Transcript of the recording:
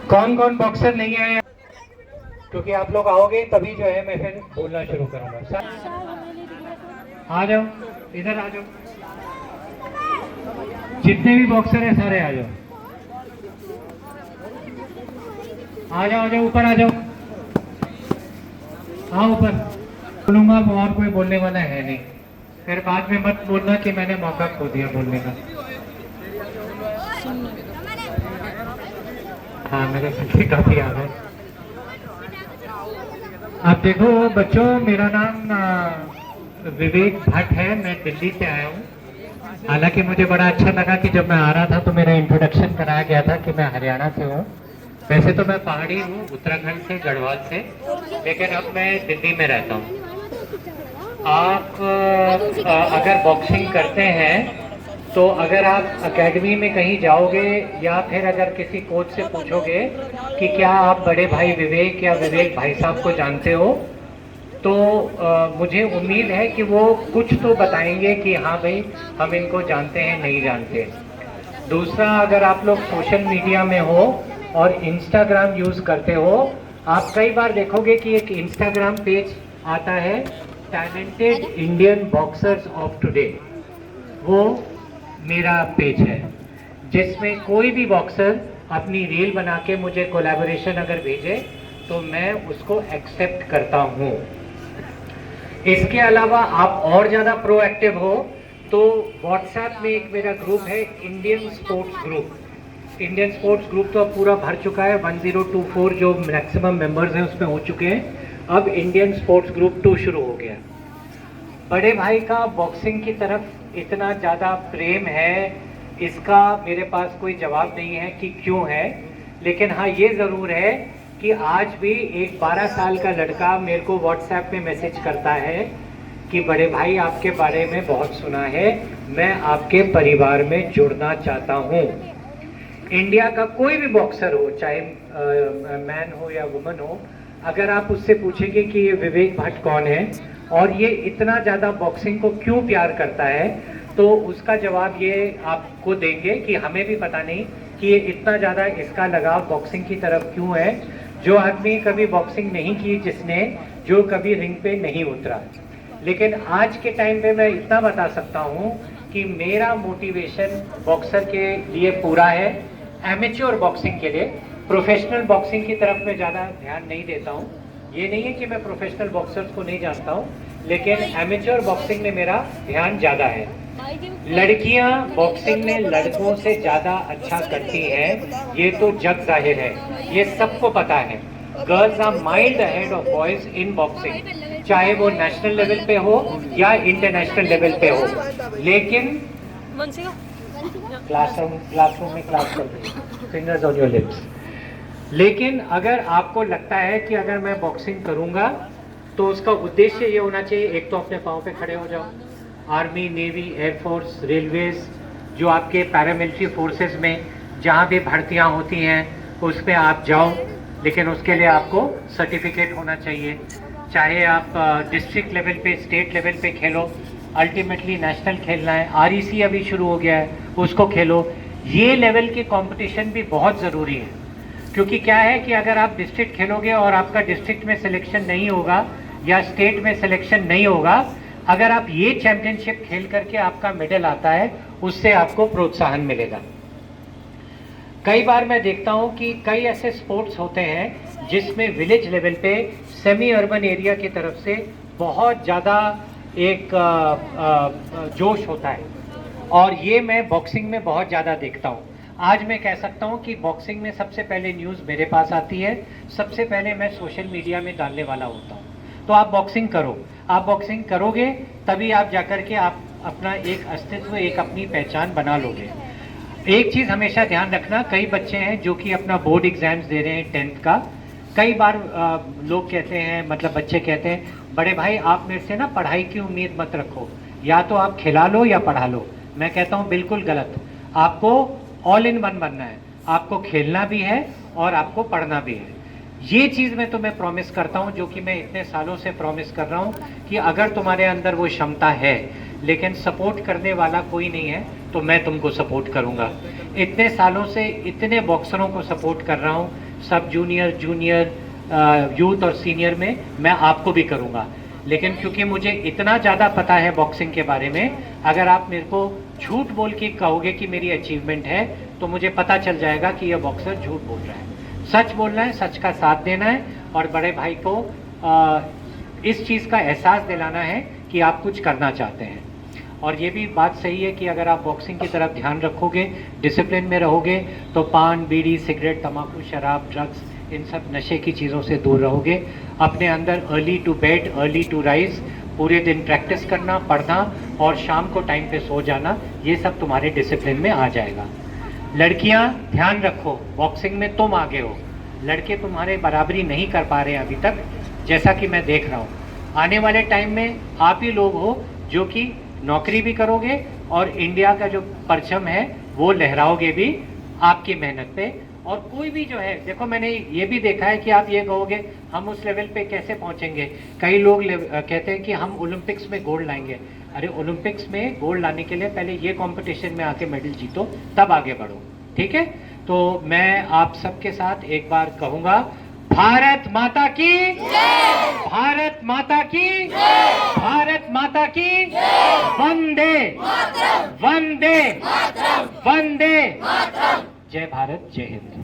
कौन कौन बॉक्सर नहीं आए? क्योंकि आप लोग आओगे तभी जो है मैं फिर बोलना शुरू करूंगा। आ जाओ, इधर आ जाओ, जितने भी बॉक्सर हैं सारे आ जाओ, आ जाओ, आ जाओ, ऊपर आ जाओ, हाँ ऊपर। बोलूंगा और कोई बोलने वाला है नहीं, फिर बाद में मत बोलना कि मैंने मौका खो दिया बोलने का। हाँ मेरे पीछे काफी आ गए। आप देखो बच्चों, मेरा नाम विवेक भट्ट है, मैं दिल्ली से आया हूँ। हालांकि मुझे बड़ा अच्छा लगा कि जब मैं आ रहा था तो मेरा इंट्रोडक्शन कराया गया था कि मैं हरियाणा से हूँ। वैसे तो मैं पहाड़ी हूँ, उत्तराखंड से, गढ़वाल से, लेकिन अब मैं दिल्ली में रहता हूँ। आप अगर बॉक्सिंग करते हैं तो अगर आप एकेडमी में कहीं जाओगे या फिर अगर किसी कोच से पूछोगे कि क्या आप बड़े भाई विवेक या विवेक भाई साहब को जानते हो, तो मुझे उम्मीद है कि वो कुछ तो बताएंगे कि हाँ भाई हम इनको जानते हैं, नहीं जानते। दूसरा, अगर आप लोग सोशल मीडिया में हो और इंस्टाग्राम यूज़ करते हो, आप कई बार देखोगे कि एक इंस्टाग्राम पेज आता है, talented Indian boxers of today. वो मेरा पेज है, जिसमें कोई भी बॉक्सर अपनी रील बना के मुझे कोलैबोरेशन अगर भेजे तो मैं उसको एक्सेप्ट करता हूँ। इसके अलावा आप और ज़्यादा प्रोएक्टिव हो तो व्हाट्सएप में एक मेरा ग्रुप है, Indian sports group. Indian sports group तो अब पूरा भर चुका है, 1024 जो मैक्सिमम मेंबर्स हैं उसमें हो चुके हैं। अब इंडियन स्पोर्ट्स ग्रुप 2 शुरू हो गया। बड़े भाई का बॉक्सिंग की तरफ इतना ज़्यादा प्रेम है, इसका मेरे पास कोई जवाब नहीं है कि क्यों है, लेकिन हाँ ये ज़रूर है कि आज भी एक 12 साल का लड़का मेरे को व्हाट्सएप में मैसेज करता है कि बड़े भाई आपके बारे में बहुत सुना है, मैं आपके परिवार में जुड़ना चाहता हूँ। इंडिया का कोई भी बॉक्सर हो, चाहे मैन हो या वुमन हो, अगर आप उससे पूछेंगे कि ये विवेक भट्ट कौन है और ये इतना ज़्यादा बॉक्सिंग को क्यों प्यार करता है, तो उसका जवाब ये आपको देंगे कि हमें भी पता नहीं कि ये इतना ज़्यादा इसका लगाव बॉक्सिंग की तरफ क्यों है। जो आदमी कभी बॉक्सिंग नहीं की, जिसने जो कभी रिंग पे नहीं उतरा, लेकिन आज के टाइम पे मैं इतना बता सकता हूँ कि मेरा मोटिवेशन बॉक्सर के लिए पूरा है, एमेच्योर बॉक्सिंग के लिए। प्रोफेशनल बॉक्सिंग की तरफ मैं ज़्यादा ध्यान नहीं देता हूँ। ये नहीं है कि मैं प्रोफेशनल बॉक्सर्स को नहीं जानता हूँ, लेकिन एमेच्योर बॉक्सिंग में मेरा ध्यान ज़्यादा है। लड़कियां बॉक्सिंग में लड़कों से ज़्यादा अच्छा करती हैं, ये तो जग जाहिर है, ये सबको पता है। Girls are miles ahead of boys in boxing, चाहे वो नेशनल लेवल पे हो या इंटरनेशनल लेवल पे हो। लेकिन क्लासरूम में क्लास कर दो, फिंगर्स ऑन योर लिप्स। लेकिन अगर आपको लगता है कि अगर मैं बॉक्सिंग करूंगा तो उसका उद्देश्य ये होना चाहिए, एक तो अपने पाँव पे खड़े हो जाओ। आर्मी, नेवी, एयरफोर्स, रेलवेज, जो आपके पैरामिलिट्री फोर्सेस में जहाँ भी भर्तियाँ होती हैं उसमें आप जाओ, लेकिन उसके लिए आपको सर्टिफिकेट होना चाहिए। चाहे आप डिस्ट्रिक्ट लेवल पे, स्टेट लेवल पे खेलो, अल्टीमेटली नेशनल खेलना है। REC अभी शुरू हो गया है, उसको खेलो। ये लेवल के कंपटीशन भी बहुत ज़रूरी है, क्योंकि क्या है कि अगर आप डिस्ट्रिक्ट खेलोगे और आपका डिस्ट्रिक्ट में सिलेक्शन नहीं होगा या स्टेट में सिलेक्शन नहीं होगा, अगर आप ये चैंपियनशिप खेल करके आपका मेडल आता है, उससे आपको प्रोत्साहन मिलेगा। कई बार मैं देखता हूँ कि कई ऐसे स्पोर्ट्स होते हैं जिसमें विलेज लेवल पे, सेमी अर्बन एरिया की तरफ से बहुत ज़्यादा एक जोश होता है, और ये मैं बॉक्सिंग में बहुत ज़्यादा देखता हूँ। आज मैं कह सकता हूँ कि बॉक्सिंग में सबसे पहले न्यूज़ मेरे पास आती है, सबसे पहले मैं सोशल मीडिया में डालने वाला होता हूँ। तो आप बॉक्सिंग करो, आप बॉक्सिंग करोगे तभी आप जाकर के आप अपना एक अस्तित्व, एक अपनी पहचान बना लोगे। एक चीज़ हमेशा ध्यान रखना, कई बच्चे हैं जो कि अपना बोर्ड एग्जाम्स दे रहे हैं 10th का। कई बार लोग कहते हैं, मतलब बच्चे कहते हैं, बड़े भाई आप मेरे से ना पढ़ाई की उम्मीद मत रखो, या तो आप खिला लो या पढ़ा लो। मैं कहता हूँ बिल्कुल गलत। आपको ऑल इन वन बनना है, आपको खेलना भी है और आपको पढ़ना भी है। ये चीज़ मैं तुम्हें प्रॉमिस करता हूँ, जो कि मैं इतने सालों से प्रॉमिस कर रहा हूँ कि अगर तुम्हारे अंदर वो क्षमता है लेकिन सपोर्ट करने वाला कोई नहीं है, तो मैं तुमको सपोर्ट करूंगा। इतने सालों से इतने बॉक्सरों को सपोर्ट कर रहा हूँ, सब जूनियर, यूथ और सीनियर में, मैं आपको भी करूंगा। लेकिन क्योंकि मुझे इतना ज़्यादा पता है बॉक्सिंग के बारे में, अगर आप मेरे को झूठ बोल के कहोगे कि मेरी अचीवमेंट है, तो मुझे पता चल जाएगा कि यह बॉक्सर झूठ बोल रहा है। सच बोलना है, सच का साथ देना है, और बड़े भाई को इस चीज़ का एहसास दिलाना है कि आप कुछ करना चाहते हैं। और ये भी बात सही है कि अगर आप बॉक्सिंग की तरफ ध्यान रखोगे, डिसिप्लिन में रहोगे, तो पान, बीड़ी, सिगरेट, तंबाकू, शराब, ड्रग्स, इन सब नशे की चीज़ों से दूर रहोगे। अपने अंदर early to bed, early to rise, पूरे दिन प्रैक्टिस करना, पढ़ना और शाम को टाइम पे सो जाना, ये सब तुम्हारे डिसिप्लिन में आ जाएगा। लड़कियां ध्यान रखो, बॉक्सिंग में तुम आगे हो, लड़के तुम्हारे बराबरी नहीं कर पा रहे हैं अभी तक, जैसा कि मैं देख रहा हूँ। आने वाले टाइम में आप ही लोग हो जो कि नौकरी भी करोगे और इंडिया का जो परचम है वो लहराओगे भी आपकी मेहनत पे। और कोई भी जो है, देखो मैंने ये भी देखा है कि आप ये कहोगे हम उस लेवल पे कैसे पहुंचेंगे। कई लोग कहते हैं कि हम ओलंपिक्स में गोल्ड लाएंगे। अरे ओलंपिक्स में गोल्ड लाने के लिए पहले ये कंपटीशन में आके मेडल जीतो, तब आगे बढ़ो, ठीक है। तो मैं आप सबके साथ एक बार कहूँगा, भारत माता की जय, भारत माता की जय, भारत माता की जय, वंदे मातरम, वंदे मातरम, वंदे मातरम, जय भारत, जय हिंद।